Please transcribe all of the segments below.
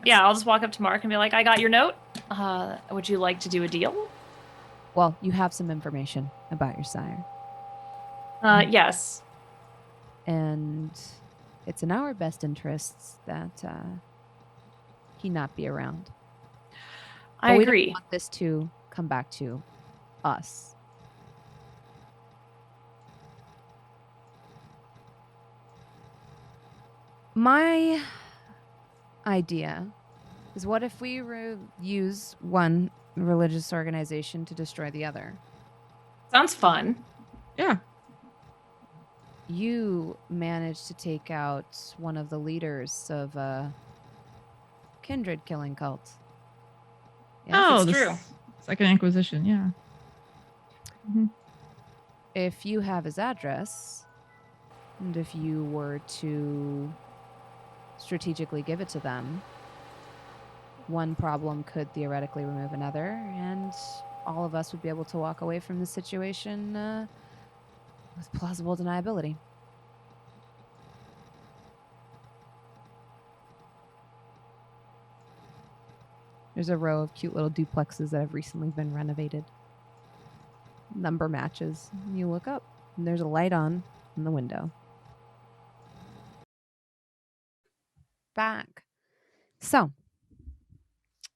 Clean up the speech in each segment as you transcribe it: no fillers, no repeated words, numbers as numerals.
Yeah, I'll just walk up to Mark and be like, I got your note. Would you like to do a deal? Well, you have some information about your sire. Yes. And it's in our best interests that he not be around. I But agree. We don't want this to come back to us. My idea is, what if we use one religious organization to destroy the other? Sounds fun. Yeah. You managed to take out one of the leaders of a kindred killing cult. Yes, it's true. Second Inquisition, yeah. Mm-hmm. If you have his address, and if you were to strategically give it to them, one problem could theoretically remove another, and all of us would be able to walk away from the situation with plausible deniability. There's a row of cute little duplexes that have recently been renovated. Number matches. You look up, and there's a light on in the window. Back. So,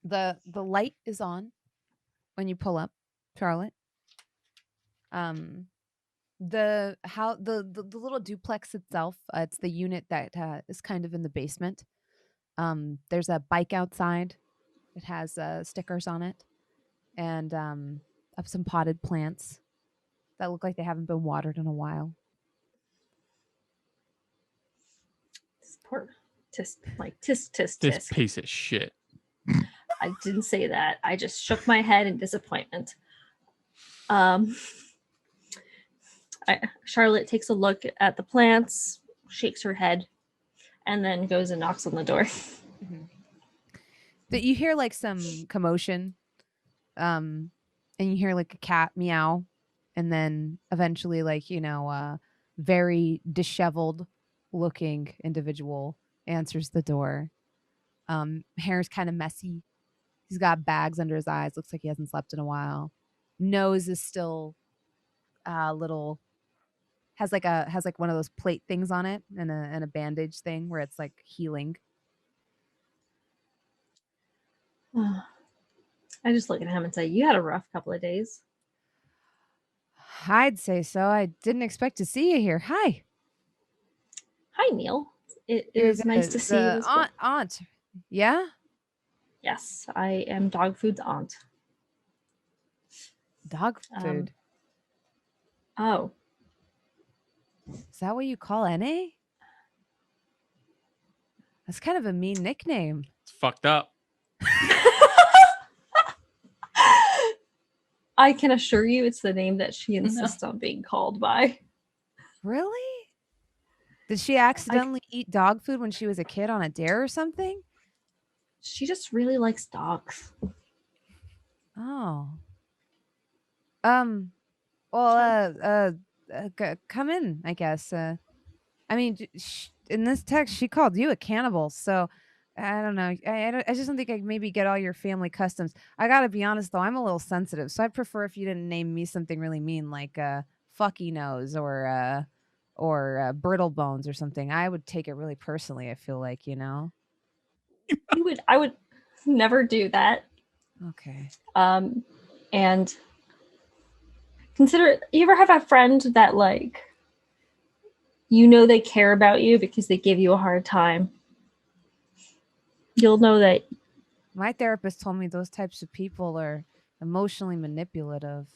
the light is on when you pull up, Charlotte. The little duplex itself, it's the unit that is kind of in the basement. There's a bike outside. It has stickers on it, and of some potted plants that look like they haven't been watered in a while. This piece of shit. I didn't say that. I just shook my head in disappointment. Charlotte takes a look at the plants, shakes her head, and then goes and knocks on the door. Mm-hmm. That you hear like some commotion, and you hear like a cat meow, and then eventually, like, very disheveled looking individual answers the door. Hair's kind of messy. He's got bags under his eyes. Looks like he hasn't slept in a while. Nose is still little. Has like one of those plate things on it, and a bandage thing where it's like healing. I just look at him and say, "You had a rough couple of days." I'd say so. I didn't expect to see you here. Hi. Hi, Neil. It is nice to see you as well. Aunt. Yeah? Yes, I am Dogfood's aunt. Dogfood? Oh. Is that what you call NA? That's kind of a mean nickname. It's fucked up. I can assure you it's the name that she insists on being called by. Really? Did she accidentally eat dog food when she was a kid on a dare or something? She just really likes dogs. Oh. Well, come in, I guess. I mean, in this text, she called you a cannibal, so I don't know. I just don't think I maybe get all your family customs. I gotta be honest, though, I'm a little sensitive, so I'd prefer if you didn't name me something really mean like fucky nose or brittle bones or something. I would take it really personally. I feel like, I would never do that. Okay. And consider, you ever have a friend that like, they care about you because they give you a hard time? You'll know that. My therapist told me those types of people are emotionally manipulative.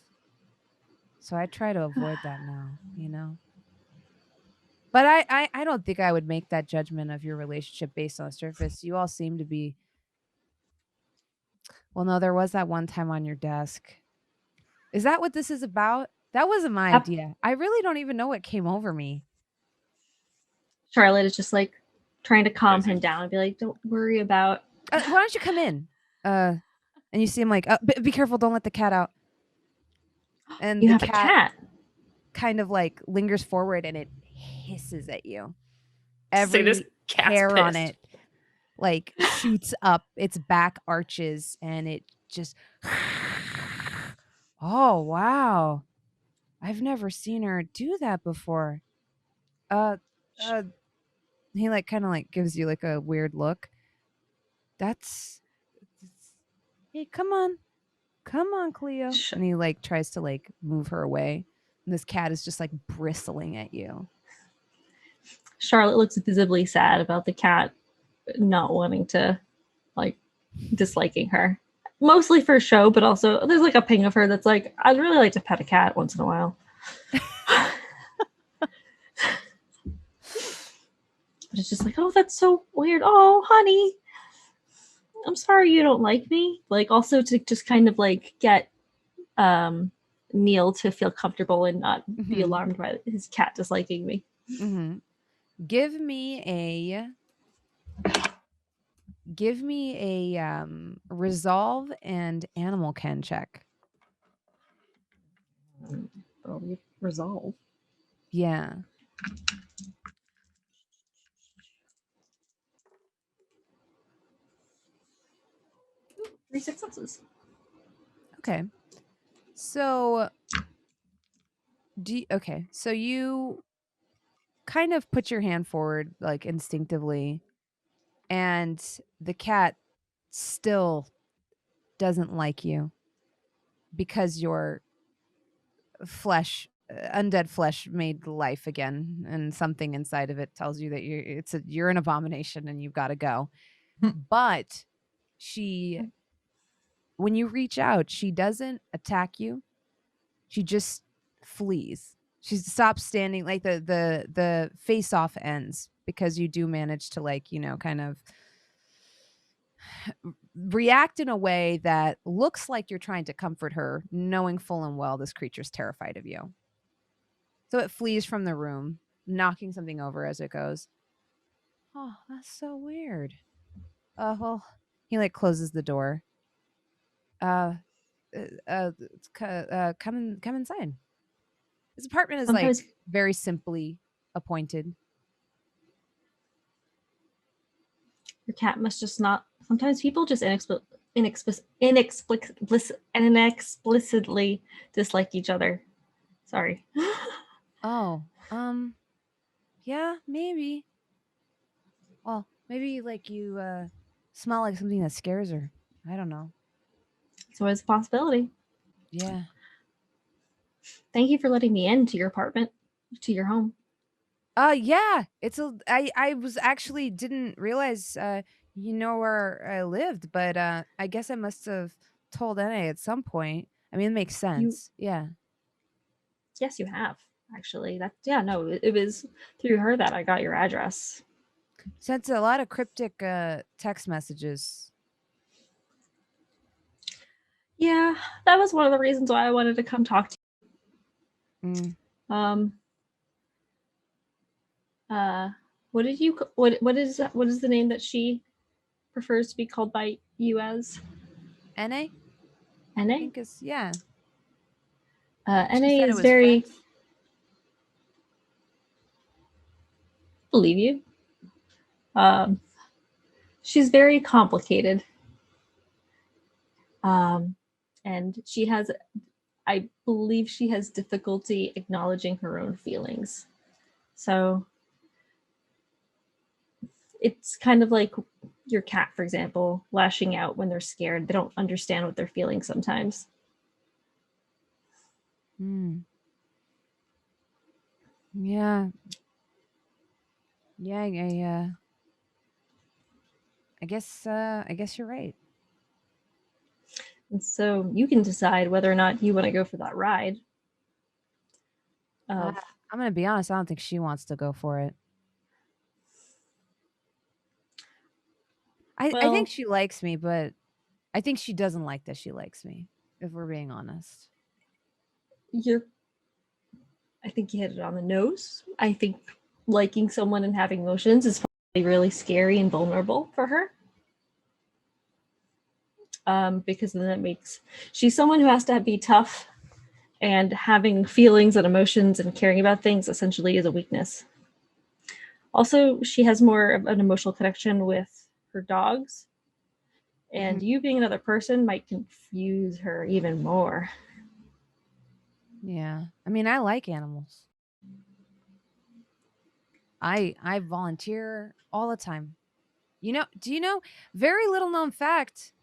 So I try to avoid that now, But I don't think I would make that judgment of your relationship based on the surface. You all seem to be... Well, no, there was that one time on your desk. Is that what this is about? That wasn't my idea. I really don't even know what came over me. Charlotte is just like trying to calm him down and be like, don't worry about... why don't you come in? And you see him like, be careful, don't let the cat out. And you the have a cat. Kind of like lingers forward and it hisses at you. Every hair on it like shoots up, its back arches, and it just oh wow. I've never seen her do that before. Uh he like kind of like gives you like a weird look. That's hey, come on, Cleo. And he like tries to like move her away. And this cat is just like bristling at you. Charlotte looks visibly sad about the cat not wanting to, like, disliking her. Mostly for show, but also there's like a ping of her that's like, I'd really like to pet a cat once in a while. But it's just like, oh, that's so weird. Oh, honey, I'm sorry you don't like me. Like, also to just kind of like get Neil to feel comfortable and not be alarmed by his cat disliking me. Mm-hmm. Give me a resolve and animal ken check. Resolve. Yeah. Ooh, 3 successes. Okay. So so you kind of put your hand forward like instinctively, and the cat still doesn't like you because your flesh, undead flesh, made life again, and something inside of it tells you that you're an abomination and you've got to go. But when you reach out, she doesn't attack you. She just flees. She stops standing, like the face off ends, because you do manage to, like, kind of react in a way that looks like you're trying to comfort her, knowing full and well this creature's terrified of you. So it flees from the room, knocking something over as it goes. Oh, that's so weird. Well, he like closes the door. Come inside. This apartment is Sometimes, like very simply appointed. your cat must just not. Sometimes people just inexplicably dislike each other. Sorry. Oh, yeah, maybe. Well, maybe like you smell like something that scares her. I don't know. It's always a possibility. Yeah. Thank you for letting me into your apartment, to your home. Yeah. I was actually didn't realize you know where I lived, but I guess I must have told NA at some point. I mean, it makes sense. Yeah. Yes, you have, actually. It was through her that I got your address. Sent a lot of cryptic text messages. Yeah, that was one of the reasons why I wanted to come talk to you. What is the name that she prefers to be called by you as? NA? NA? I think it's, yeah. NA is very... French. Believe you. She's very complicated. And I believe she has difficulty acknowledging her own feelings. So it's kind of like your cat, for example, lashing out when they're scared. They don't understand what they're feeling sometimes. Yeah. Yeah, I guess you're right. And so you can decide whether or not you want to go for that ride. I'm going to be honest, I don't think she wants to go for it. I think she likes me, but I think she doesn't like that she likes me, if we're being honest. I think you hit it on the nose. I think liking someone and having emotions is probably really scary and vulnerable for her. Because then she's someone who has to be tough, and having feelings and emotions and caring about things essentially is a weakness. Also, she has more of an emotional connection with her dogs. And you being another person might confuse her even more. Yeah. I mean, I like animals. I volunteer all the time. You know, do you know, very little known fact,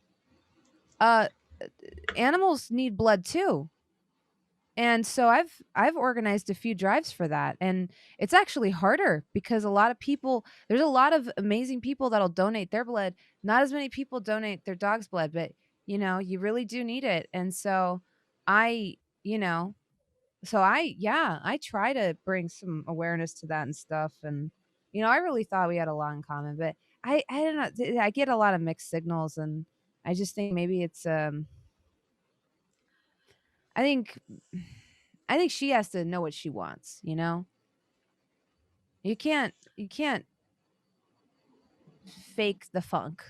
animals need blood too. And so I've organized a few drives for that, and it's actually harder because there's a lot of amazing people that'll donate their blood. Not as many people donate their dog's blood, but you really do need it. And so I, I try to bring some awareness to that and stuff. And I really thought we had a lot in common, but I don't know. I get a lot of mixed signals, and I just think maybe it's I think she has to know what she wants, You can't fake the funk.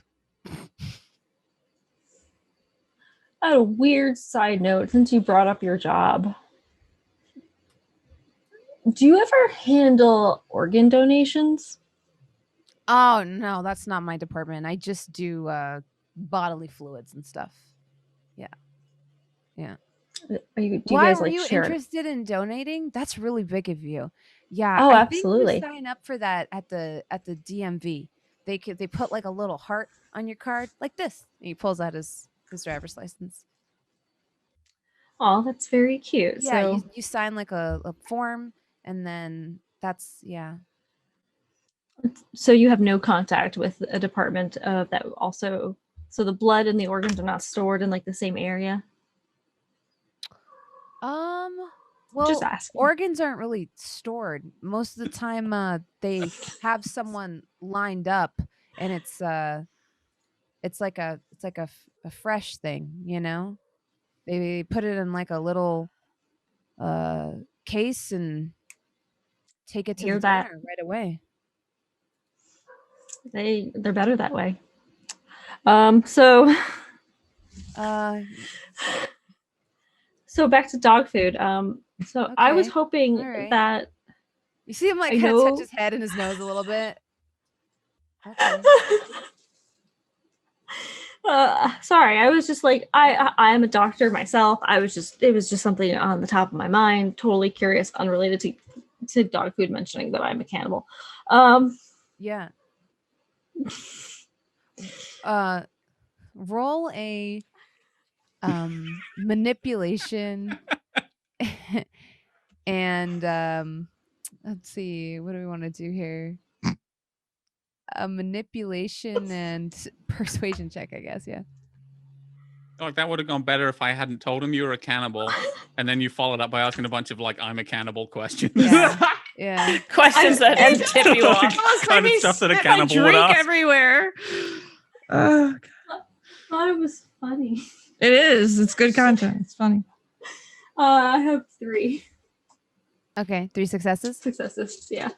On a weird side note, since you brought up your job, do you ever handle organ donations? Oh, no, that's not my department. I just do bodily fluids and stuff. Yeah. Do you Why guys were like you share? interested in donating? That's really big of you. Yeah. Oh, I absolutely. think you sign up for that at the DMV. They put like a little heart on your card like this. And he pulls out his driver's license. Oh, that's very cute. Yeah, So you sign like a form, and then so you have no contact with a department of that also. So the blood and the organs are not stored in like the same area. Well, Just asking. organs aren't really stored. Most of the time, they have someone lined up, and it's like a fresh thing, They put it in like a little case and take it to Hear the that? donor right away. They're better that way. So so back to dog food. So I was Okay. hoping All right. that You see him like I kind of know- touch his head and his nose a little bit. Okay. sorry, I was just like I am a doctor myself. It was just something on the top of my mind. Totally curious, unrelated to dog food, mentioning that I'm a cannibal. Yeah. Roll a manipulation and let's see, what do we want to do here? A manipulation and persuasion check, I guess. Yeah. Like that would have gone better if I hadn't told him you were a cannibal, and then you followed up by asking a bunch of like "I'm a cannibal" questions. Yeah. Questions that tip you off. Kind of stuff that a cannibal would drink ask. everywhere. I thought it was funny. It is. It's good content. It's funny. I have 3 Okay, 3 successes. Yeah.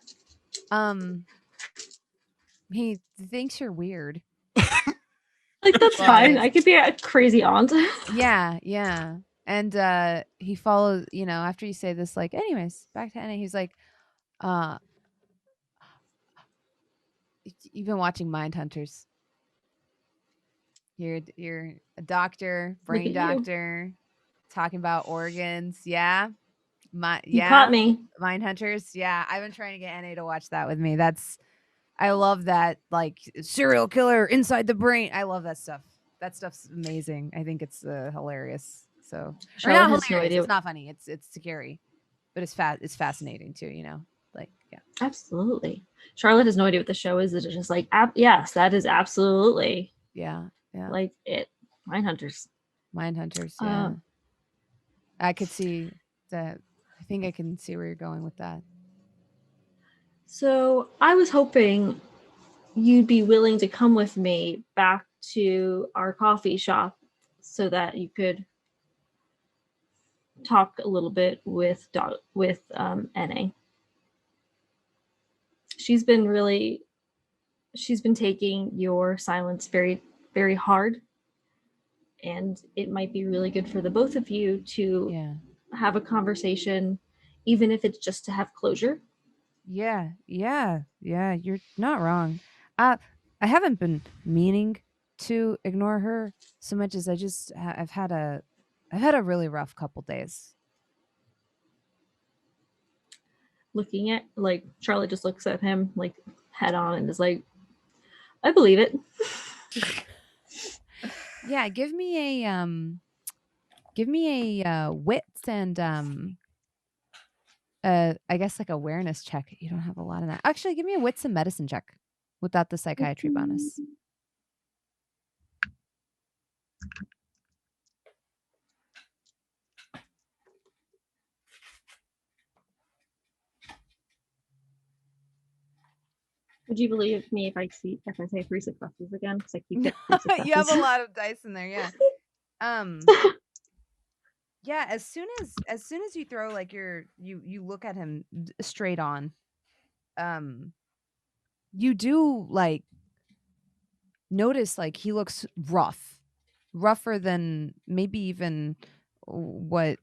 He thinks you're weird. Like that's fine. I could be a crazy aunt. Yeah. And he follows, after you say this, like, anyways, back to Anna, he's like, you've been watching Mindhunters. You're a doctor, brain Look at you. doctor, talking about organs. Yeah. You caught me. Mindhunters. Yeah. I've been trying to get Anna to watch that with me. I love that, like, serial killer inside the brain. I love that stuff. That stuff's amazing. I think it's hilarious. So, or Charlotte not has no hilarious. idea. It's not funny. It's scary, but it's fascinating too. Like, yeah. Absolutely. Charlotte has no idea what the show is. It's just like, yes, that is absolutely. Yeah. Like it. Mindhunters. Mindhunters. Yeah. I could see that. I think I can see where you're going with that. So I was hoping you'd be willing to come with me back to our coffee shop so that you could talk a little bit with NA. She's been taking your silence very, very hard, and it might be really good for the both of you to have a conversation, even if it's just to have closure. Yeah, you're not wrong. I I haven't been meaning to ignore her so much as I just I've had a really rough couple days. Looking at like Charlotte just looks at him like head on and is like, I believe it. Yeah, give me a wits and I guess like awareness check. You don't have a lot of that. Actually, give me a wits and medicine check without the psychiatry bonus. Would you believe me if I say 3 successes again? Because I keep getting 3 successes. You have a lot of dice in there, yeah. Yeah, as soon as you throw like you look at him straight on, you do like notice like he looks rougher than maybe even what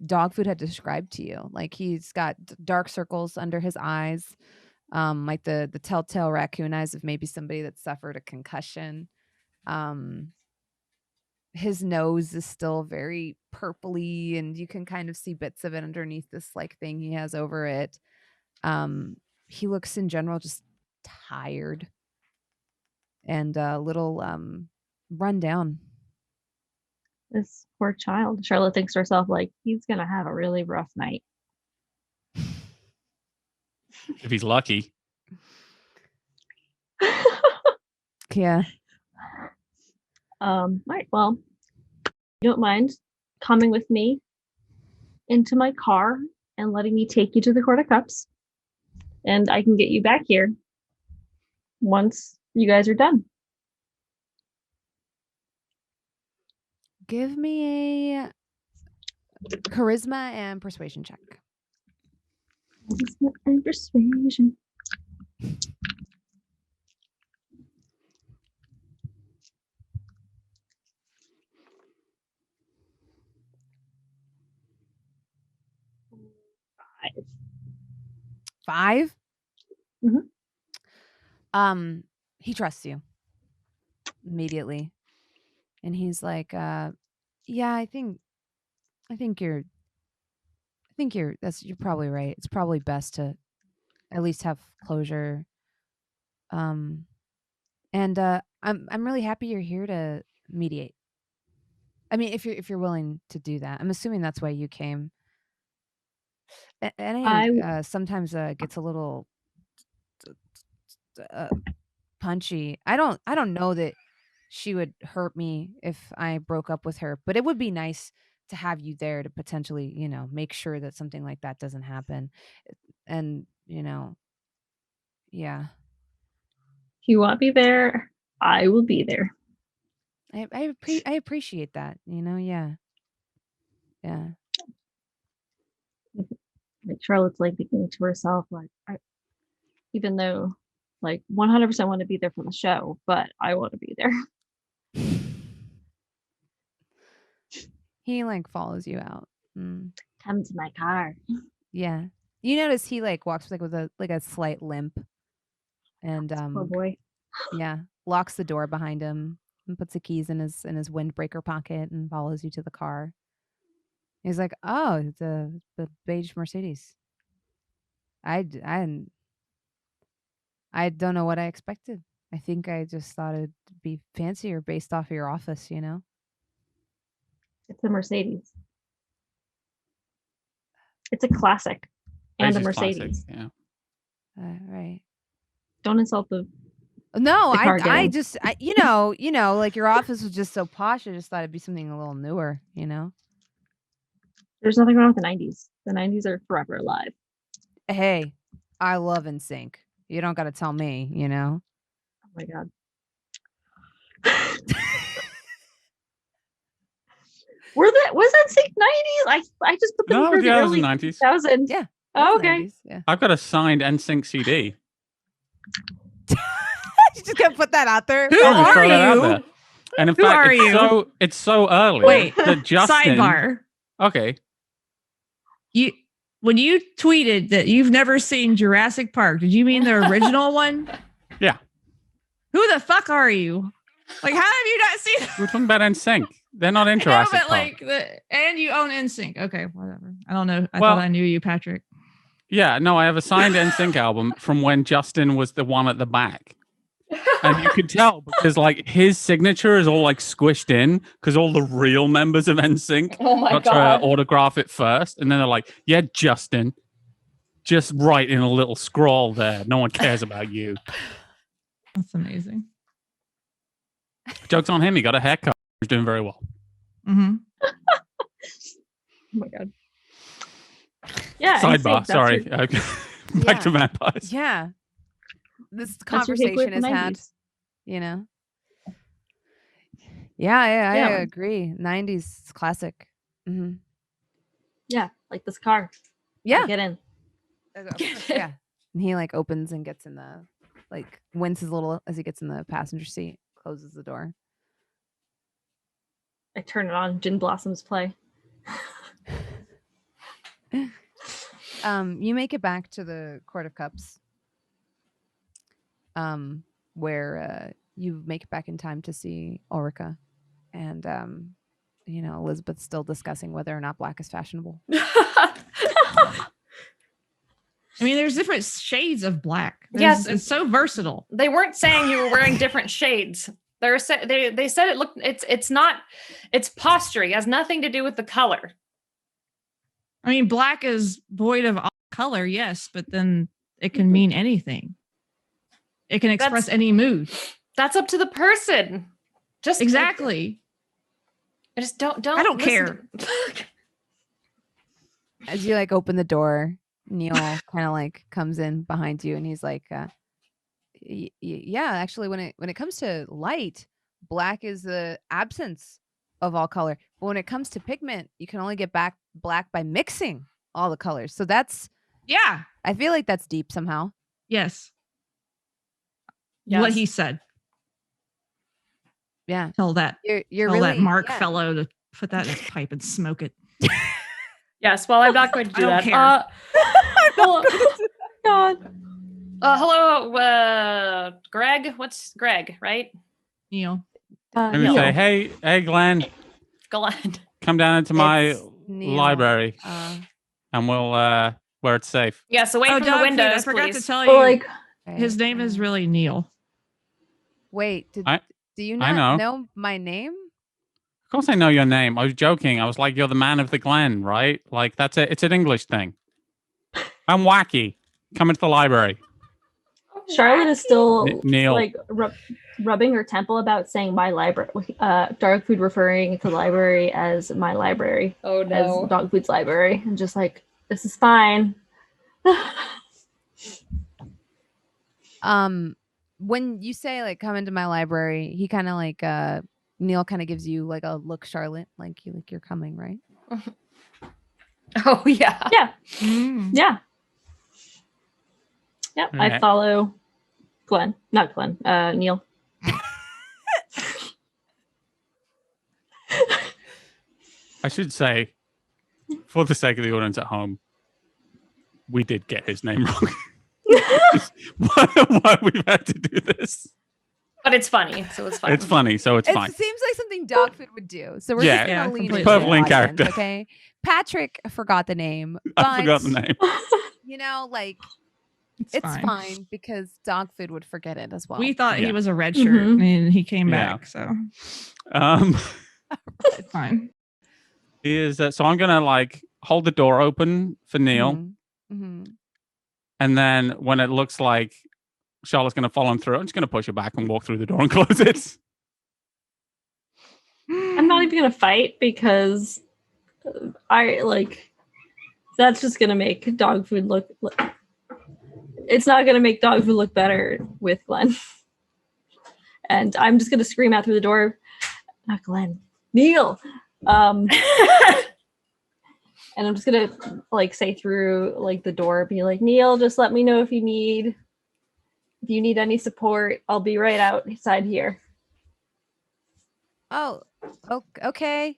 Dogfood had described to you. Like he's got dark circles under his eyes, like the telltale raccoon eyes of maybe somebody that suffered a concussion. His nose is still very purpley, and you can kind of see bits of it underneath this like thing he has over it. He looks in general just tired and a little run down. This poor child. Charlotte thinks to herself, like, he's gonna have a really rough night. If he's lucky. Yeah. Right, well, you don't mind coming with me into my car and letting me take you to the Court of Cups, and I can get you back here once you guys are done. Give me a charisma and persuasion check. Charisma and persuasion. Five? Mm-hmm. He trusts you immediately. And he's like, yeah, I think you're probably right. It's probably best to at least have closure. And I'm really happy you're here to mediate. I mean, if you're willing to do that. I'm assuming that's why you came. And sometimes gets a little punchy. I don't know that she would hurt me if I broke up with her, but it would be nice to have you there to potentially, make sure that something like that doesn't happen. And, yeah. If you want me there, I will be there. I appreciate that, yeah. Yeah. Like Charlotte's like thinking to herself, like, even though like 100% want to be there for the show, but I want to be there. He like follows you out. Come to my car. Yeah. You notice he like walks like with a slight limp. And Poor boy. yeah, locks the door behind him and puts the keys in his windbreaker pocket and follows you to the car. He's like, "Oh, the beige Mercedes. I don't know what I expected. I think I just thought it'd be fancier based off of your office, It's a Mercedes. It's a classic and a Mercedes. Classic, yeah. Right. Don't insult the. No, the car I gang. just like your office was just so posh. I just thought it'd be something a little newer, There's nothing wrong with the 90s. The 90s are forever alive. Hey, I love NSYNC. You don't got to tell me, Oh my god. Was that NSYNC 90s? I just put them No, for the yeah, it was early the 90s. 2000s. Yeah. Oh, okay. 90s, yeah. I've got a signed NSYNC CD. You just gonna put that out there? Who I'm gonna throw are that out you? there. And in Who fact, are you? it's so early Wait, that Justin. Sidebar. Okay. When you tweeted that you've never seen Jurassic Park, did you mean the original one? Yeah. Who the fuck are you? Like, how have you not seen? We're talking about NSYNC. They're not I know, interested. but like, and you own NSYNC. Okay, whatever. I don't know. I Well- thought I knew you, Patrick. Yeah, no, I have a signed NSYNC album from when Justin was the one at the back. And you could tell because like his signature is all like squished in because all the real members of NSYNC Oh my got god. to autograph it first. And then they're like, yeah, Justin, just write in a little scroll there. No one cares about you. That's amazing. Joke's on him. He got a haircut. He's doing very well. Mm-hmm. Oh my god. Yeah. Sidebar. NSYNC, that's Sorry. your- Back to vampires. Yeah. This that's your take with conversation the is had, 90s. you know. Yeah, I Yeah. agree. 90s classic. Mm-hmm. Yeah, like this car. Yeah. Get in. Yeah. And he like opens and gets in the like winces a little as he gets in the passenger seat, closes the door. I turn it on. Gin Blossoms play. You make it back to the Court of Cups. Where you make it back in time to see Ulrika, and you know, Elizabeth's still discussing whether or not black is fashionable. I mean, there's different shades of black. Yes. It's so versatile. They weren't saying you were wearing different shades. They said it looked. It's not. It's posturing. It has nothing to do with the color. I mean, black is void of all color, yes, but then it can mean anything. It can express any mood. That's up to the person. Just Exactly. I just don't. I don't listen care. to- As you like open the door, Neil kind of like comes in behind you, and he's like, "Yeah, actually, when it comes to light, black is the absence of all color. But when it comes to pigment, you can only get back black by mixing all the colors. So that's, Yeah. I feel like that's deep somehow. Yes. Yes. What he said. Yeah, Tell that you're tell really that Mark yeah. fellow to put that in his pipe and smoke it. Yes. Well, I'm not going to do I that. don't care. Hello, God. hello, Greg. What's Greg? Right? Neil. Maybe Neil. say, hey, Glenn, Glenn. come down into my It's Neil. library and we'll where it's safe. Yes. Away Oh, from the Dogfood, windows, I forgot please. to tell But you. like, His name is really Neil. Wait, do you I not know. know my name? Of course I know your name. I was joking. I was like, you're the man of the Glen, right? Like that's it. It's an English thing. I'm wacky. Come into the library. Charlotte is still Neil. like rubbing her temple about saying my library. Dogfood referring to the library as my library, Oh as no. Dogfood's library, and just like, this is fine. When you say like come into my library, he kind of like Neil kind of gives you like a look, Charlotte, like you're coming, right? Oh yeah. Yeah, Mm. yeah, yeah. I Okay. follow Glenn, not Glenn. Neil. I should say, for the sake of the audience at home, we did get his name wrong. why we've had to do this. But it's funny, so it's fine. It's funny, so it's It fine. seems like something Dogfood would do. So we're Yeah. just Yeah, gonna lean completely. into Perfectly in the audience, character. Okay, Patrick forgot the name, but I forgot the name. you know, like It's, it's fine because Dogfood would forget it as well. We thought Yeah. he was a red shirt Mhm. and he came Yeah. back. So Um, it's fine. is so I'm gonna like hold the door open for Neil, Mm-hmm. and then when it looks like Charlotte's gonna follow him through, I'm just gonna push her back and walk through the door and close it. I'm not even gonna fight because I like that's just gonna make Dogfood look. It's not gonna make Dogfood look better with Glenn. And I'm just gonna scream out through the door, not Glenn, Neil. And I'm just gonna like say through like the door, be like, Neil, just let me know if you need any support. I'll be right outside here. Oh, okay.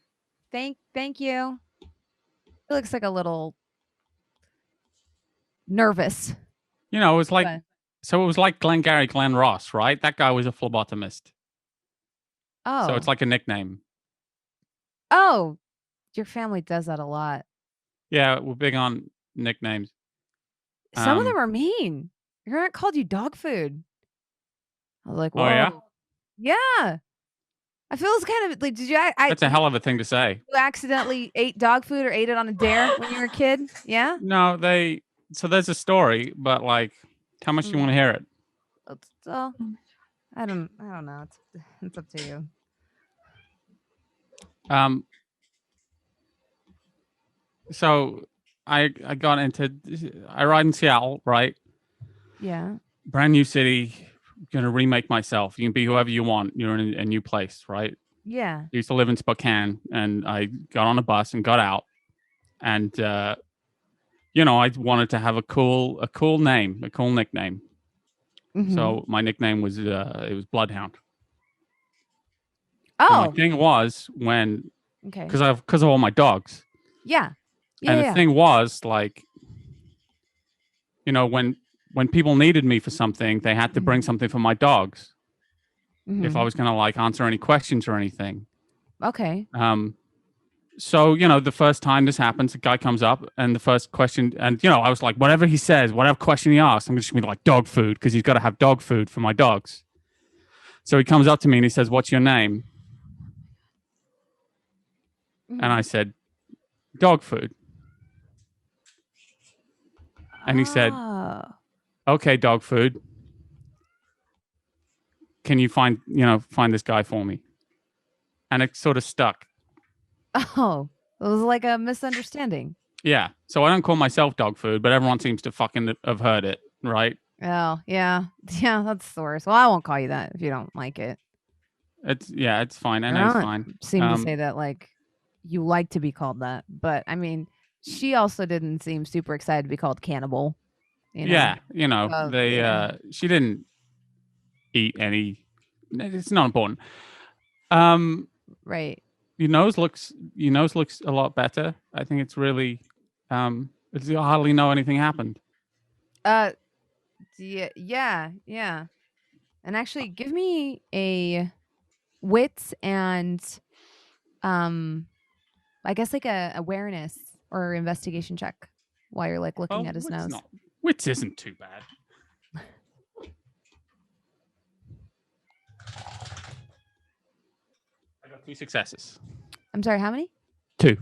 Thank you. He looks like a little nervous. You know, it's like but- So it was like Glengarry Glen Ross, right? That guy was a phlebotomist. Oh. So it's like a nickname. Oh, your family does that a lot. Yeah, we're big on nicknames. Some of them are mean. Your aunt called you dog food. I was like, whoa. Oh, yeah? Yeah. I feel it's kind of like, did you? That's a hell of a thing to say. You accidentally ate dog food or ate it on a dare when you were a kid? Yeah. No, so there's a story, but like, how much do you want to hear it? I don't know. It's up to you. So I ride in Seattle, right? Yeah. Brand new city, gonna remake myself. You can be whoever you want. You're in a new place, right? Yeah. I used to live in Spokane, and I got on a bus and got out, and I wanted to have a cool name, a cool nickname. Mm-hmm. So my nickname was it was Bloodhound. Oh. And my thing was because of all my dogs. Yeah. And the thing was, like, when people needed me for something, they had to bring something for my dogs. Mm-hmm. If I was going to like answer any questions or anything. Okay. So, the first time this happens, a guy comes up and the first question, and, I was like, whatever he says, whatever question he asks, I'm just going to be like dog food because he's got to have dog food for my dogs. So he comes up to me and he says, what's your name? Mm-hmm. And I said, dog food. And he said, okay, dog food. Can you find this guy for me? And it sort of stuck. Oh, it was like a misunderstanding. Yeah. So I don't call myself dog food, but everyone seems to fucking have heard it, right? Oh, yeah. Yeah, that's the worst. Well, I won't call you that if you don't like it. It's fine. I know it's fine. Seem to say that like you like to be called that, but I mean, she also didn't seem super excited to be called cannibal. Yeah, she didn't eat any. It's not important. Right. Your nose looks a lot better. I think it's really it's you hardly know anything happened. Yeah. And actually give me a wits and I guess like a awareness or investigation check while you're like looking at his nose. Wits isn't too bad. I got 2 successes. I'm sorry, how many? 2.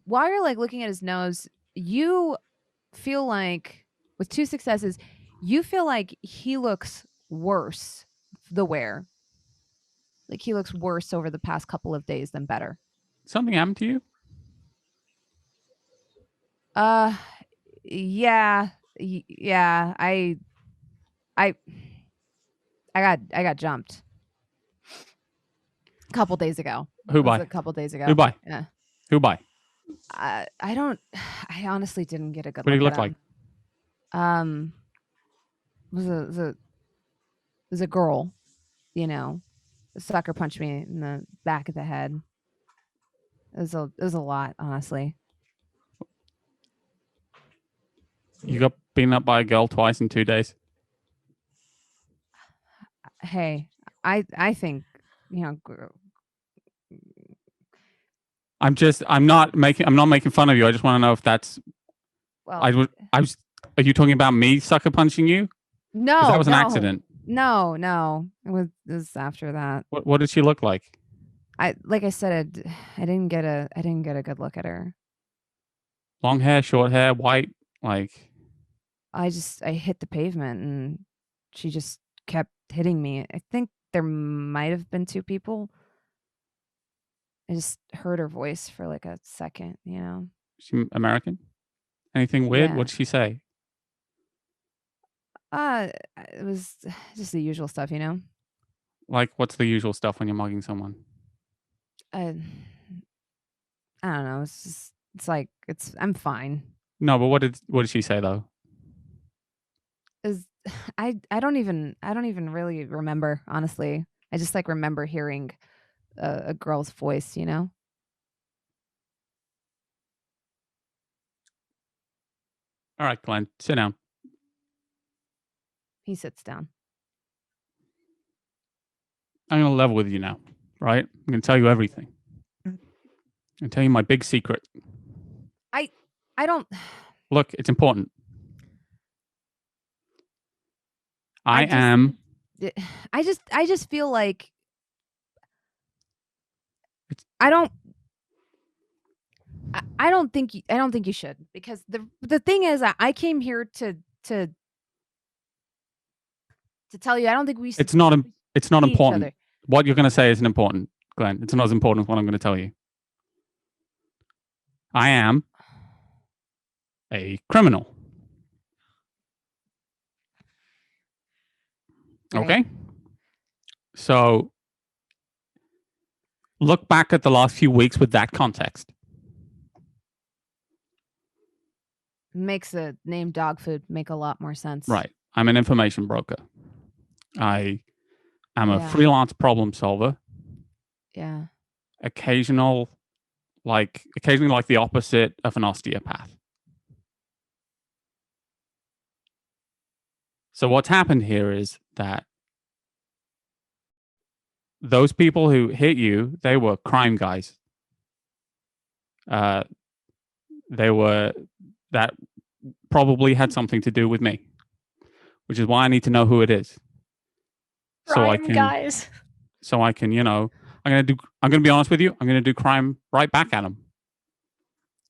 While you're like looking at his nose, you feel like with 2 successes, you feel like he looks worse the wear. Like he looks worse over the past couple of days than better. Something happened to you? Yeah. I got jumped a couple days ago. Who by? A couple days ago. Who by? Yeah. Who by? I honestly didn't get a good What look do you look at him. Was a girl, the sucker punched me in the back of the head. It was a lot, honestly. You got beaten up by a girl twice in 2 days. Hey, I think, I'm not making fun of you. I just want to know if that's. Well, Are you talking about me sucker punching you? No, that was an accident. No, it was after that. What did she look like? Like I said, I didn't get a good look at her. Long hair, short hair, white, like. I hit the pavement and she just kept hitting me. I think there might have been 2 people. I just heard her voice for like a second, She American? Anything weird? Yeah. What'd she say? It was just the usual stuff, Like, what's the usual stuff when you're mugging someone? I don't know. I'm fine. No, but what did she say though? I don't even really remember, honestly. I just like remember hearing a girl's voice, All right, Glenn, sit down. He sits down. I'm going to level with you now, right? I'm going to tell you everything. I'm going to tell you my big secret. I don't. Look, it's important. I just feel like I don't think you should, because the thing is, I came here to tell you I don't think we should. It's not see each important. other. What you're going to say isn't important, Glenn. It's not as important as what I'm going to tell you. I am a criminal. Right. Okay? So look back at the last few weeks with that context. Makes the name Dogfood make a lot more sense. Right. I'm an information broker. I am a Yeah. freelance problem solver. Yeah. Occasionally like the opposite of an osteopath. So what's happened here is that those people who hit you, they were crime guys. That probably had something to do with me, which is why I need to know who it is. Guys. So I can, I'm gonna be honest with you. I'm gonna do crime right back at them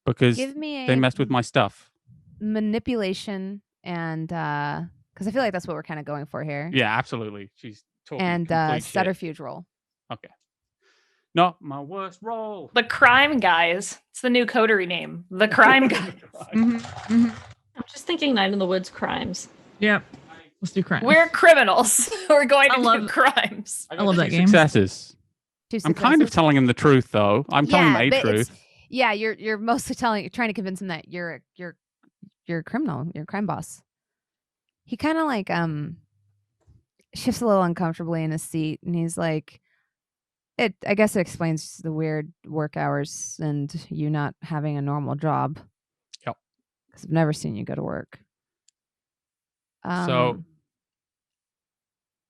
because Give me they messed with my stuff. manipulation and because I feel like that's what we're kind of going for here. Yeah, absolutely. She's talking And complete shit. subterfuge roll. Okay. Not my worst roll. The crime guys. It's the new coterie name. The crime guys. I'm just thinking Night in the Woods crimes. Yep. Let's do crime. We're criminals. We're going to I do crimes. I love that game. Successes. Two I'm kind of successes. telling him the truth, though. I'm telling him a but truth. Yeah, you're mostly trying to convince him that you're a criminal, you're a crime boss. He kind of like shifts a little uncomfortably in his seat, and he's like, I guess it explains the weird work hours and you not having a normal job. Yep. Because I've never seen you go to work. So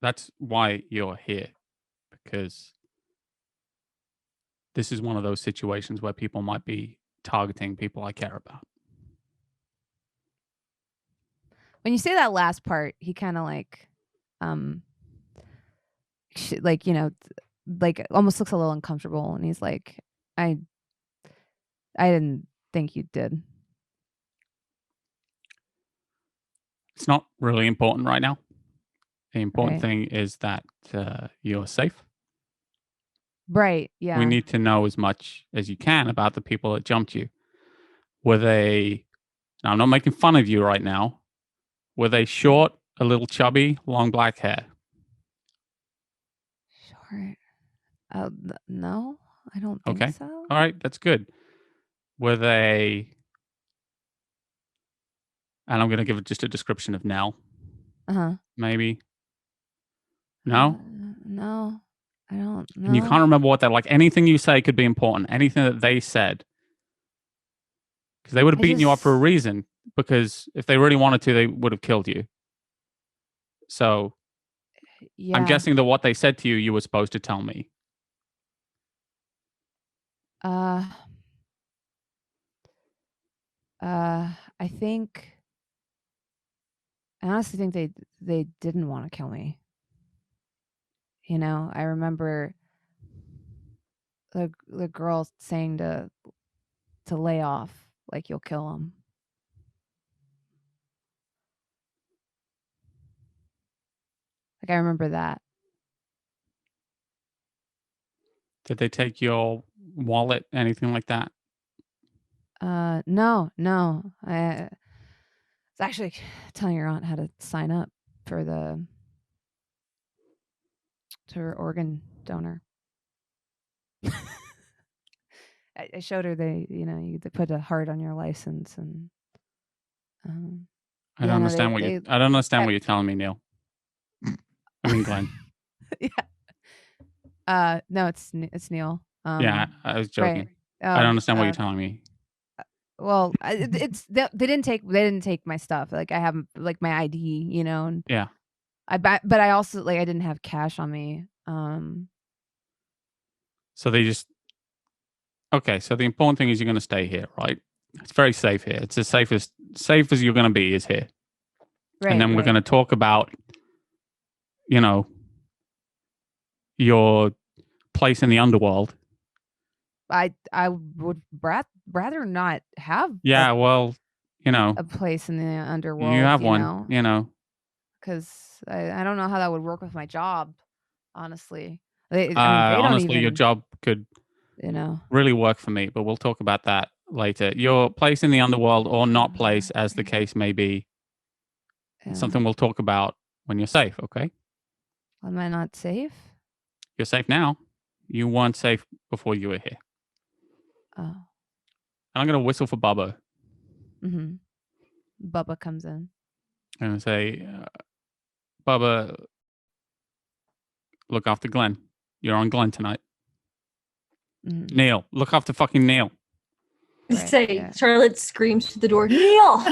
that's why you're here, because this is one of those situations where people might be targeting people I care about. when you say that last part, he kind of like, like, you know, like almost looks a little uncomfortable, and he's like, I didn't think you did. It's not really important right now. The important Right. thing is that you're safe. Right. Yeah. We need to know as much as you can about the people that jumped you. Were they, now I'm not making fun of you right now, were they short, a little chubby, long black hair? Short. No, I don't think Okay. so. All right, that's good. Were they, and I'm going to give it just a description of Nell, Uh-huh. maybe. No? No, I don't know. And you can't remember what that, like anything you say could be important, anything that they said. Because they would have beaten you up for a reason, because if they really wanted to, they would have killed you. So Yeah. I'm guessing that what they said to you, you were supposed to tell me. I honestly think they didn't want to kill me. You know, I remember the girl saying to lay off, like you'll kill him. Like I remember that. Did they take your wallet, anything like that? No. I was actually telling your aunt how to sign up for to her organ donor. I showed her they put a heart on your license, and I don't understand what you're telling me, Neil. I mean, Glenn. Yeah. No, it's Neil. Yeah, I was joking. Right. I don't understand what you're telling me. Well, it's they didn't take my stuff. Like I have like my ID, you know. And, yeah. But I also like I didn't have cash on me. So they just okay. So the important thing is you're going to stay here, right? It's very safe here. It's as safe as you're going to be is here. Right. And then we're going to talk about, you know, your place in the underworld. I would rather not have. Yeah, well, you know, a place in the underworld. you have one, you know, because I don't know how that would work with my job. Honestly, they don't honestly, even, your job could, really work for me. But we'll talk about that later. Your place in the underworld or not place, as the case may be, something we'll talk about when you're safe. Okay. Am I not safe? You're safe now. You weren't safe before you were here. Oh. And I'm gonna whistle for Bubba. Mm-hmm. Bubba comes in. I'm gonna say, Bubba, look after Glenn. You're on Glenn tonight. Mm-hmm. Neil, look after fucking Neil. Charlotte screams to the door, Neil!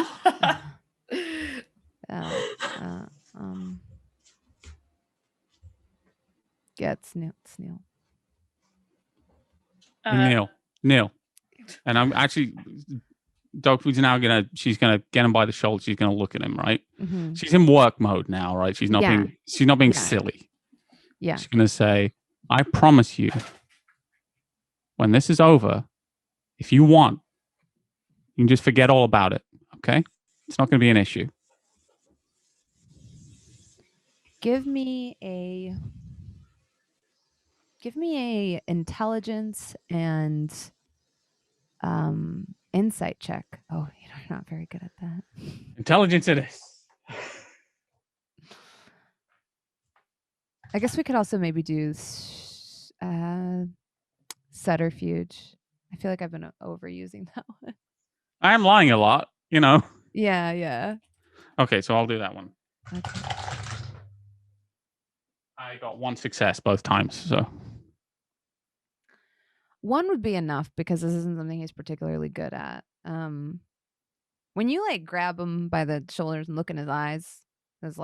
Yeah, it's Neil. Hey, Neil. And I'm actually, Dogfood's now she's gonna get him by the shoulder. She's gonna look at him, right? Mm-hmm. She's in work mode now, right? She's not being silly. Yeah. She's gonna say, I promise you, when this is over, if you want, you can just forget all about it. Okay? It's not gonna be an issue. Give me a intelligence and insight check. Oh, you're not very good at that. Intelligence it is. I guess we could also maybe do subterfuge. I feel like I've been overusing that one. I am lying a lot, Yeah. Okay, so I'll do that one. Okay. I got one success both times, so. One would be enough because this isn't something he's particularly good at. When you like grab him by the shoulders and look in his eyes, his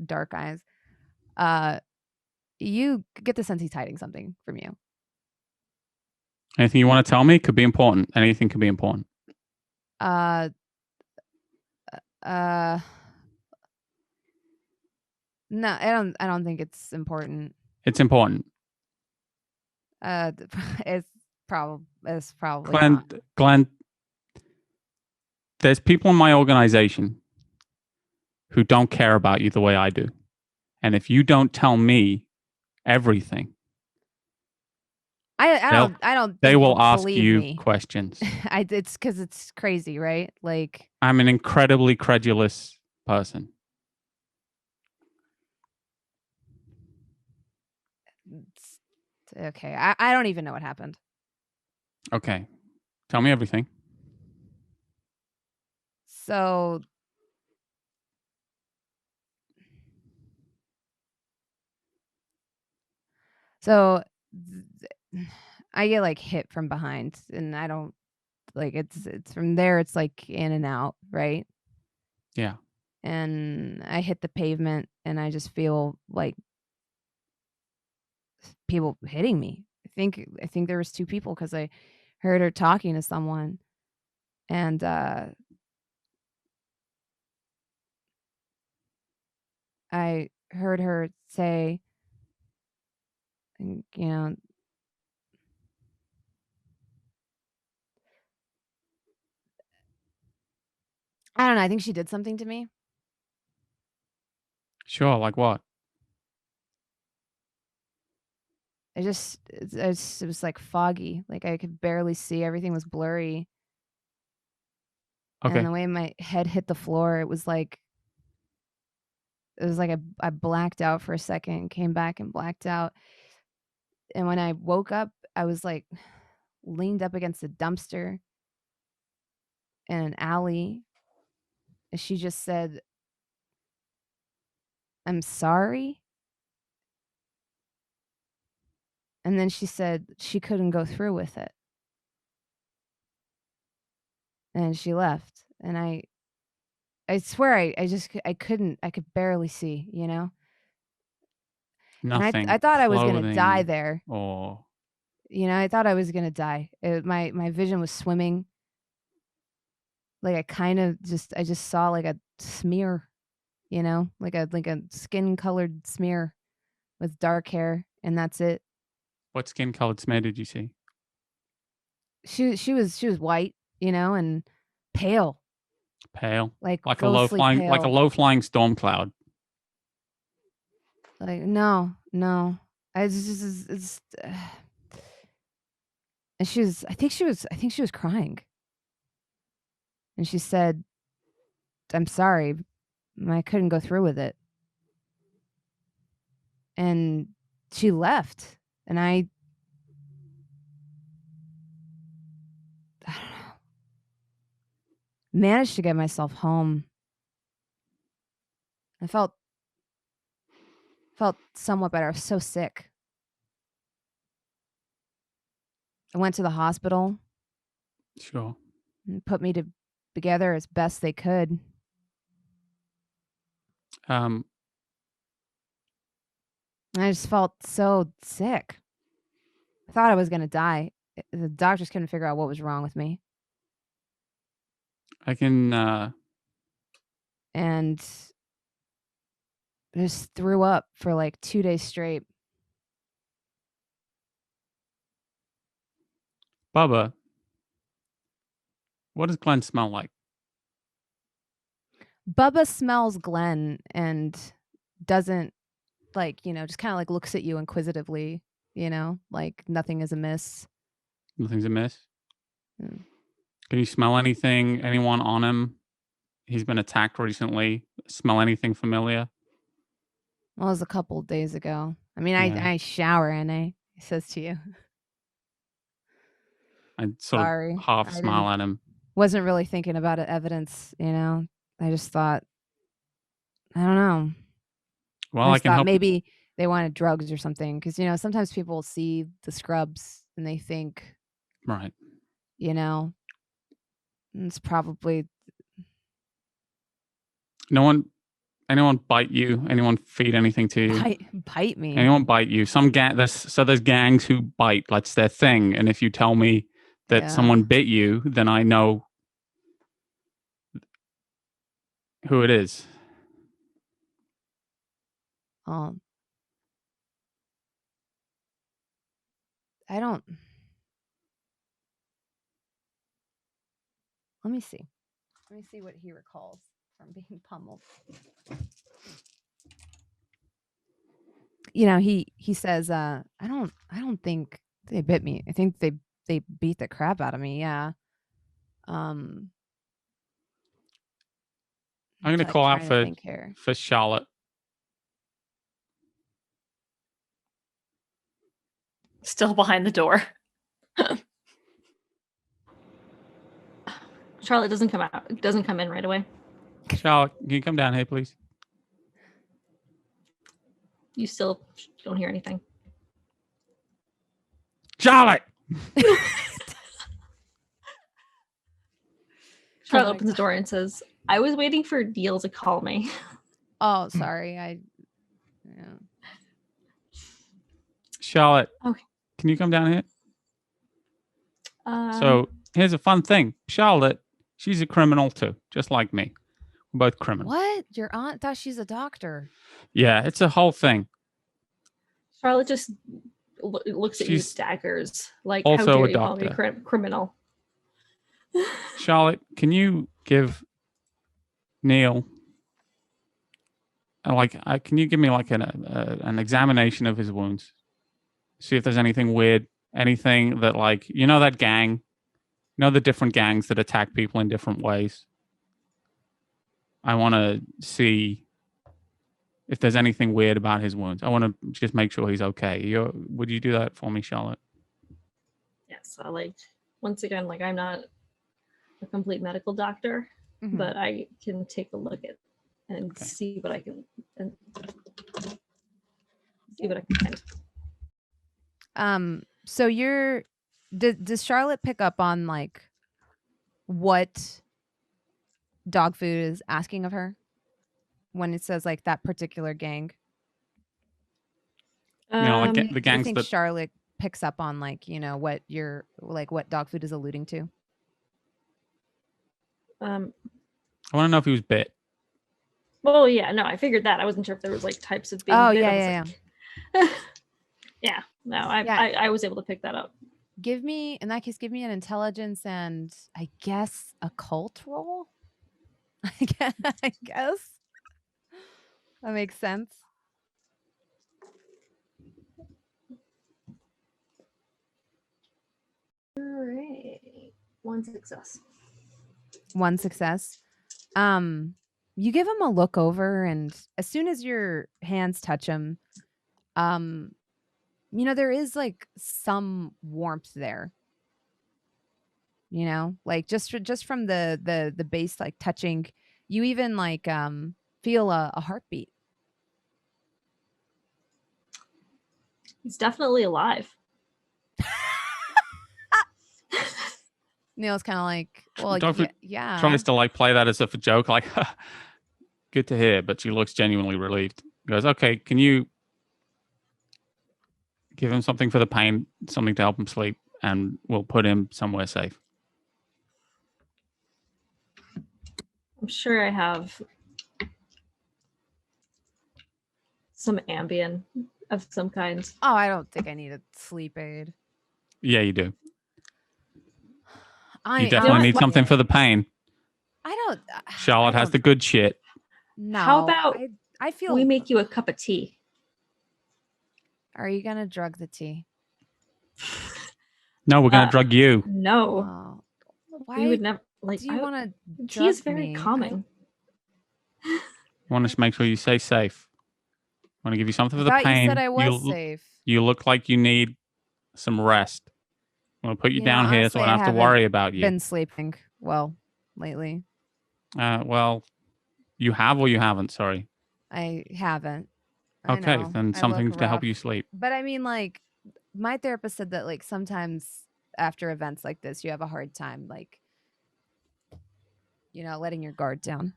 dark eyes, you get the sense he's hiding something from you. Anything you want to tell me could be important. Anything could be important. No, I don't think it's important. It's important. It's probably not. Glenn, there's people in my organization who don't care about you the way I do. And if you don't tell me everything, I don't they will ask you me. questions. It's because it's crazy, right? Like, I'm an incredibly credulous person. Okay, I don't even know what happened. Okay, tell me everything. So I get like hit from behind, and I don't like it's from there. It's like in and out, right? Yeah. And I hit the pavement, and I just feel like people hitting me. I think there was two people because I heard her talking to someone, and I heard her say, I don't know. I think she did something to me. Sure, like what? It was like foggy. Like I could barely see. Everything was blurry. Okay. And the way my head hit the floor, it was like I blacked out for a second, came back and blacked out. And when I woke up, I was like leaned up against a dumpster in an alley. And she just said, "I'm sorry." And then she said she couldn't go through with it. And she left. And I I swear I could barely see, you know? Nothing. And I thought I was going to die clothing there. Or You know, I thought I was going to die. My vision was swimming. Like I just saw like a smear, you know, like a skin colored smear with dark hair, and that's it. what skin colored smear did you see? She was white, you know, and pale, Pale, like like a low ghostly flying, pale. like a low flying storm cloud. Like no. I just it's and I think she was crying. And she said, "I'm sorry, I couldn't go through with it." And she left, and I don't know, managed to get myself home. I felt somewhat better. I was so sick. I went to the hospital Sure. and put me together as best they could. Um, I just felt so sick. I thought I was going to die. The doctors couldn't figure out what was wrong with me. I can. And I just threw up for like 2 days straight. Bubba, what does Glenn smell like? Bubba smells Glenn and doesn't, like, you know, just kind of like looks at you inquisitively, you know, like nothing is amiss. Nothing's amiss. Mm. Can you smell anything? Anyone on him? He's been attacked recently. Smell anything familiar? Well, it was a couple days ago. I mean, Yeah. I shower and he says to you. I sort Sorry, of half I smile at him. wasn't really thinking about it, evidence, you know. I just thought, I don't know. Well, I I just can thought help. maybe they wanted drugs or something, because you know sometimes people see the scrubs and they think, Right. you know, it's probably Anyone bite you? Anyone feed anything to you? bite me. Anyone bite you? There's gangs who bite. That's their thing. And if you tell me that Yeah. someone bit you, then I know who it is. I don't. Let me see. Let me see what he recalls from being pummeled. You know, he says, I don't think they bit me. I think they beat the crap out of me. Yeah. I'm gonna call out for Charlotte. Still behind the door. Charlotte doesn't come in right away. Charlotte, can you come down here, please? You still don't hear anything. Charlotte! Charlotte opens the door and says, "I was waiting for Neil to call me." Oh, sorry. Yeah. Charlotte. Okay. Can you come down here? So here's a fun thing. Charlotte, she's a criminal too, just like me. We're both criminals. What? Your aunt thought she's a doctor. Yeah, it's a whole thing. Charlotte just looks at you with daggers. Like, also how dare a you call me doctor. criminal? Charlotte, can you give Neil can you give me like an examination of his wounds? See if there's anything weird, anything that like, you know, that gang, you know, the different gangs that attack people in different ways. I want to see if there's anything weird about his wounds. I want to just make sure he's okay. Would you do that for me, Charlotte? Yes. Once again, I'm not a complete medical doctor, but I can take a look at and see what I can find. So does Charlotte pick up on like what Dogfood is asking of her when it says like that particular gang? You know, like the I gangs think that Charlotte picks up on like, you know, what you're like what Dogfood is alluding to. I want to know if he was bit. Well, yeah, no, I figured that. I wasn't sure if there was like types of being Oh, bit. yeah. Yeah, no, I was able to pick that up. In that case, give me an intelligence and I guess occult roll. I guess. That makes sense. All right. One success. One success. You give him a look over, and as soon as your hands touch him, you know, there is like some warmth there. You know, like just from the base, like touching, you even like feel a heartbeat. He's definitely alive. Neil's kind of like, well, Dogfood yeah. tries to like play that as if a joke, like, good to hear, but she looks genuinely relieved. He goes, okay, can you give him something for the pain, something to help him sleep, and we'll put him somewhere safe. I'm sure I have some Ambien of some kind. Oh, I don't think I need a sleep aid. Yeah, you do. I You definitely need something for the pain. I don't. Charlotte has the good shit. No. How about I feel we make you a cup of tea? Are you gonna drug the tea? No, we're gonna drug you. No, Oh, why we would never. Like, do you want to? tea is very calming. I want to make sure you stay safe. I want to give you something for the I thought pain. you said I was safe. You look like you need some rest. I'm gonna put you down here so I don't have to worry about you. Been sleeping well lately. Well, you have or you haven't. Sorry. I haven't. Okay, know. then I something look to help rough. you sleep. But I mean, like, my therapist said that, like, sometimes after events like this, you have a hard time, like, you know, letting your guard down.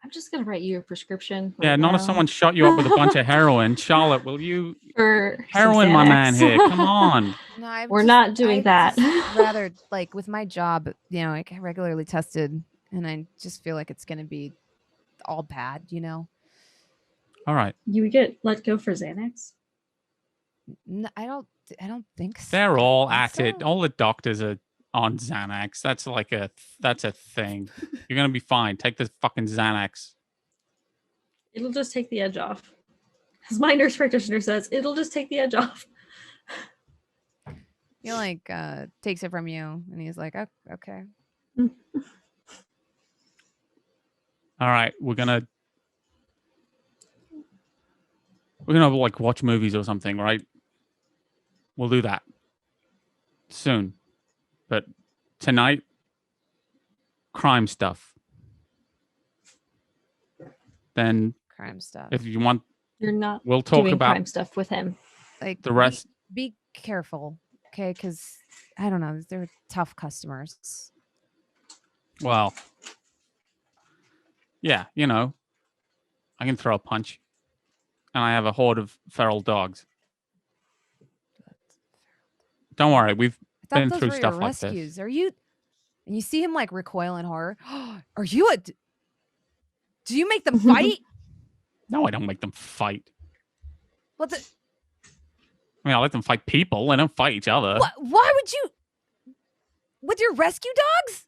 I'm just gonna write you a prescription. Yeah, right not now. if someone shot you up with a bunch of heroin. Charlotte, will you For some heroin my man Xanax. here? Come on. No, We're not doing that. Rather, like, with my job, you know, I get regularly tested, and I just feel like it's going to be all bad, you know? All right. You would get let go for Xanax? No, I don't think so. They're all I at think it. so. All the doctors are on Xanax. That's a thing. You're gonna be fine. Take this fucking Xanax. It'll just take the edge off. As my nurse practitioner says, it'll just take the edge off. He like takes it from you, and he's like, oh, okay. All right, we're gonna like watch movies or something, right? We'll do that soon. But tonight, crime stuff. Then Crime stuff. if you want, You're not we'll talk doing about crime stuff with him. Like the rest. Be careful, okay? Because I don't know, they're tough customers. Well, yeah, you know, I can throw a punch, and I have a horde of feral dogs. Don't worry, we've I thought been those through were stuff your like rescues. this. Are you? And you see him like recoil in horror. Are you a? Do you make them fight? No, I don't make them fight. What the? I mean, I let them fight people. They don't fight each other. What? Why would you? With your rescue dogs?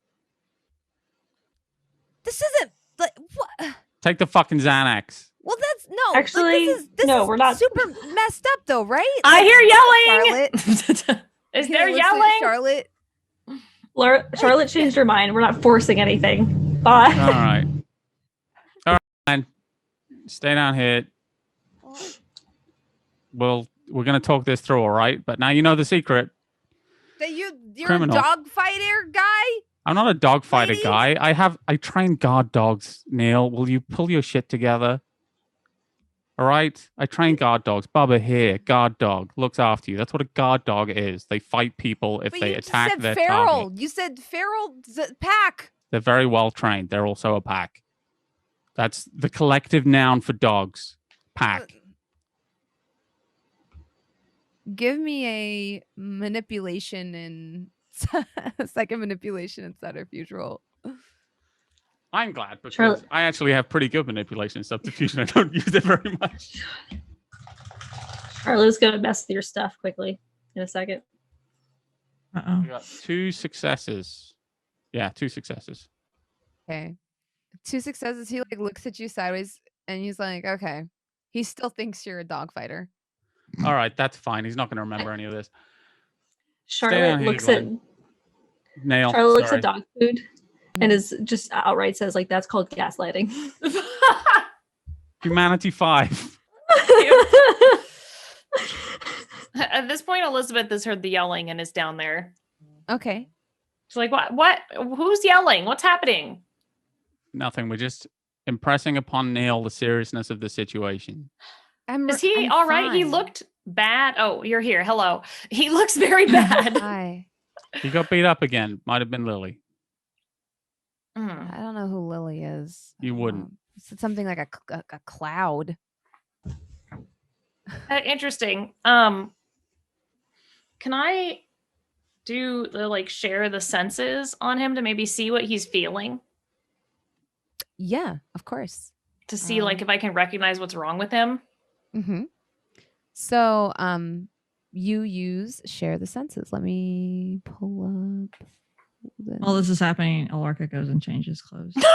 This isn't like what? Take the fucking Xanax. Well, that's no. Actually, this no, is we're not. super messed up, though, right? I Like, hear yelling. Charlotte. Is Here, there listen, yelling? Charlotte? Charlotte changed her mind. We're not forcing anything. Bye. All right. All right, man. Stay down here. We're gonna talk this through, all right? But now you know the secret. That you're Criminal. a dog fighter guy? I'm not a dog fighter Ladies? guy. I train guard dogs, Neil. Will you pull your shit together? All right? I train guard dogs. Bubba here, guard dog, looks after you. That's what a guard dog is. They fight people if But they you just attack said their feral. target. You said feral pack. They're very well trained. They're also a pack. That's the collective noun for dogs. Pack. Give me a manipulation and second manipulation and subterfuge roll. I'm glad because Charlotte- I actually have pretty good manipulation and substitution. I don't use it very much. Charlotte's gonna mess with your stuff quickly in a second. Uh-oh. I got 2 successes. Yeah, 2 successes. Okay. 2 successes. He like looks at you sideways and he's like, okay. He still thinks you're a dog fighter. All right, that's fine. He's not going to remember any of this. Charlotte down here, looks at Glenn. Nail. Charlotte looks sorry. at dog food and is just outright says like that's called gaslighting. Humanity 5. At this point, Elizabeth has heard the yelling and is down there. Okay. She's like, what? Who's yelling? What's happening? Nothing. We're just impressing upon Neil the seriousness of the situation. Is he all right? He looked bad. Oh, you're here. Hello. He looks very bad. Hi. He got beat up again. Might have been Lily. I don't know who Lily is. You wouldn't. It's something like a cloud. Interesting. Can I do the like share the senses on him to maybe see what he's feeling? Yeah, of course. To see like if I can recognize what's wrong with him? Mm-hmm. So, you use share the senses. Let me pull up. While this is happening, Ulrika goes and changes clothes. What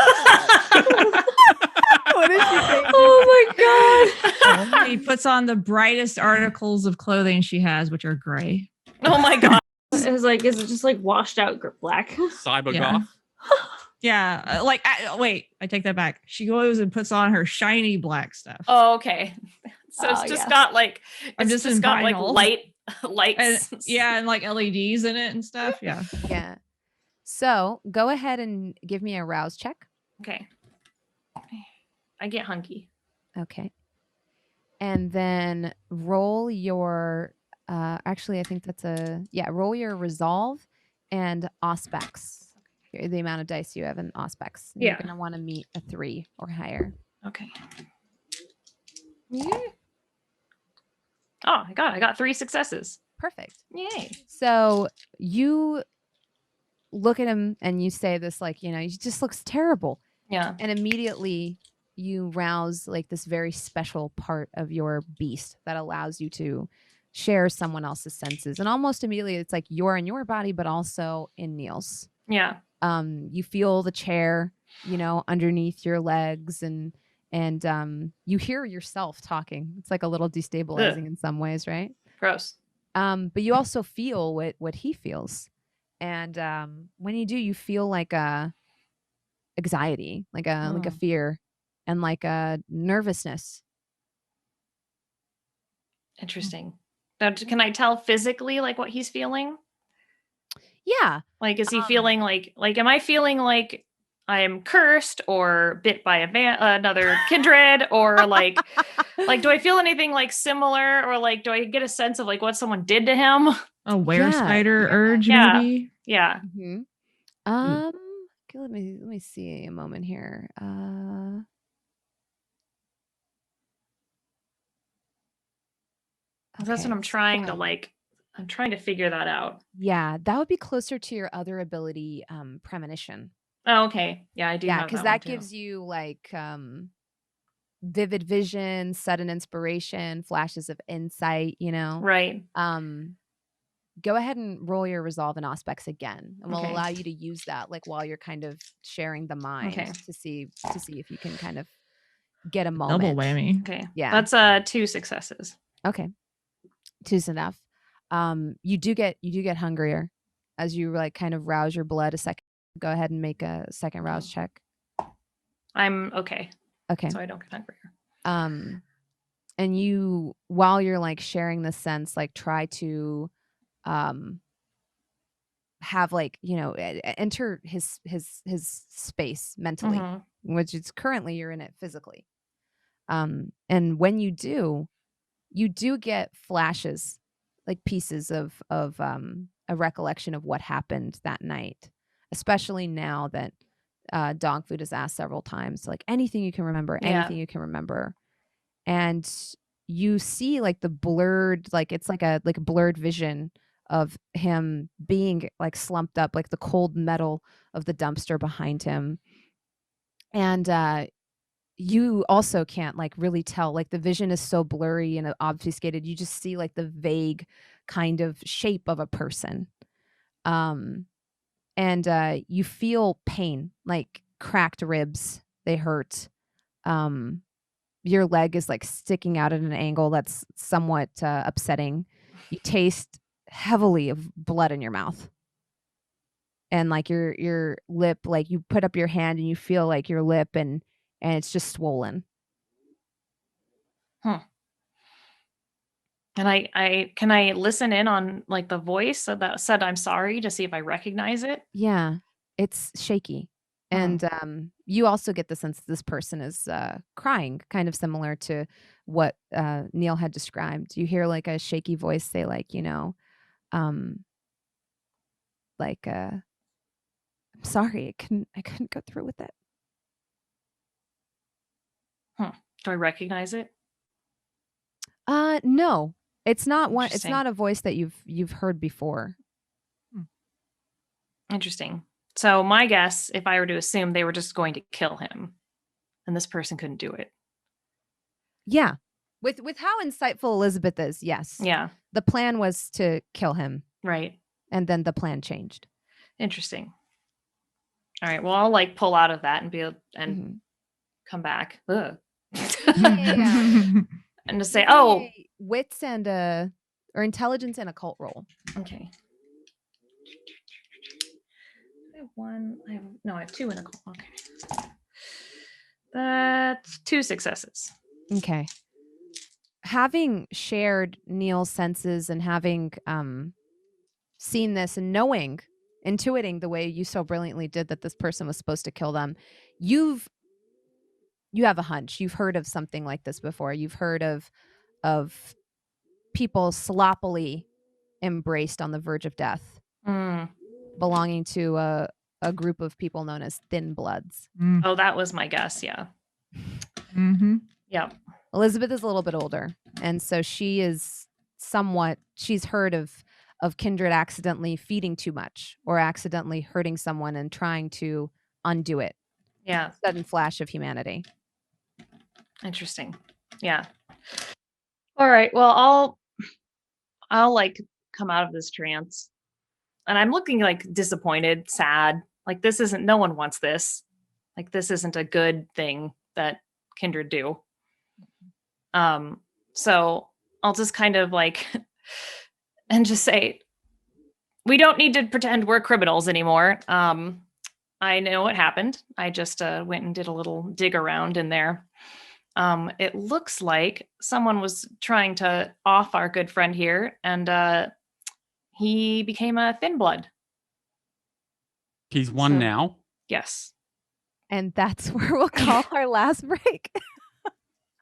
is she saying? Oh my god. He puts on the brightest articles of clothing she has, which are gray. Oh my god. Is it just like washed out black? Cyber Yeah. goth. Yeah, wait, I take that back. She goes and puts on her shiny black stuff. Oh, okay. So it's Oh, just yes. got like I'm it's just just in got like vinyl. lights. And, yeah, and like LEDs in it and stuff. Yeah. Yeah. So go ahead and give me a rouse check. Okay. I get hunky. Okay. And then roll your actually I think that's roll your resolve and auspex. The amount of dice you have in auspex. Yeah. You're gonna want to meet a 3 or higher. Okay. Yeah. Oh, I got 3 successes. Perfect. Yay. So you look at him and you say this like, he just looks terrible. Yeah. And immediately you rouse like this very special part of your beast that allows you to share someone else's senses. And almost immediately it's like you're in your body, but also in Neil's. Yeah. You feel the chair, underneath your legs and you hear yourself talking. It's like a little destabilizing in some ways, right? Gross. But you also feel what he feels. And when you do, you feel like a anxiety, like a fear and like a nervousness. Interesting. Now, can I tell physically like what he's feeling? Yeah. Like, is he feeling like am I feeling like I am cursed or bit by another kindred or like do I feel anything like similar or like do I get a sense of like what someone did to him? A were-spider urge, Yeah. maybe? Yeah. Mm-hmm. Okay, let me see a moment here. That's what I'm trying to like. I'm trying to figure that out. Yeah, that would be closer to your other ability, premonition. Oh, okay. Yeah, I do. Yeah, have because that one, that too. gives you like vivid vision, sudden inspiration, flashes of insight. Right. Go ahead and roll your resolve and auspex again, and we'll Okay. allow you to use that like while you're kind of sharing the mind Okay. to see if you can kind of get a moment. Double whammy. Okay. Yeah. That's 2 successes. Okay, 2's enough. You do get hungrier as you like kind of rouse your blood a second. Go ahead and make a second rouse check. I'm okay. Okay. So I don't get hungrier. And you, while you're like sharing this sense, like try to have like enter his space mentally, Mhm. which is currently you're in it physically. And when you do get flashes, like pieces of a recollection of what happened that night, especially now that Dogfood is asked several times, like anything you can remember, Yeah. anything you can remember. And you see like the blurred, like it's like a blurred vision of him being like slumped up, like the cold metal of the dumpster behind him. And you also can't like really tell, like the vision is so blurry and obfuscated. You just see like the vague kind of shape of a person. And you feel pain, like cracked ribs. They hurt. Your leg is like sticking out at an angle that's somewhat upsetting. You taste heavily of blood in your mouth. And like your lip, like you put up your hand and you feel like your lip and it's just swollen. And can I listen in on like the voice that said I'm sorry to see if I recognize it? Yeah, it's shaky. And you also get the sense that this person is crying, kind of similar to what Neil had described. You hear like a shaky voice say, like, I'm sorry, I couldn't go through with it. Do I recognize it? No, it's not one. It's Interesting. not a voice that you've heard before. Interesting. So my guess, if I were to assume, they were just going to kill him, and this person couldn't do it. Yeah, with how insightful Elizabeth is, yes. Yeah. The plan was to kill him, Right. and then the plan changed. Interesting. All right. Well, I'll like pull out of that and come back. Ugh. Yeah. And just say, oh, wits and or intelligence and occult roll. Okay. I have one. I have two in occult. Okay. That's 2 successes. Okay. Having shared Neil's senses and having seen this and intuiting the way you so brilliantly did that this person was supposed to kill them, you have a hunch. You've heard of something like this before. You've heard of people sloppily embraced on the verge of death, belonging to a group of people known as Thin Bloods. Oh, that was my guess. Yeah. Yeah. Elizabeth is a little bit older, and so she is she's heard of kindred accidentally feeding too much or accidentally hurting someone and trying to undo it. Yeah. Sudden flash of humanity. Interesting. Yeah. All right. Well, I'll like come out of this trance, and I'm looking like disappointed, sad. Like no one wants this. Like this isn't a good thing that kindred do. So I'll just kind of like, and just say, we don't need to pretend we're criminals anymore. I know what happened. I just went and did a little dig around in there. It looks like someone was trying to off our good friend here, and he became a thin blood. He's one now? Yes. And that's where we'll call our last break.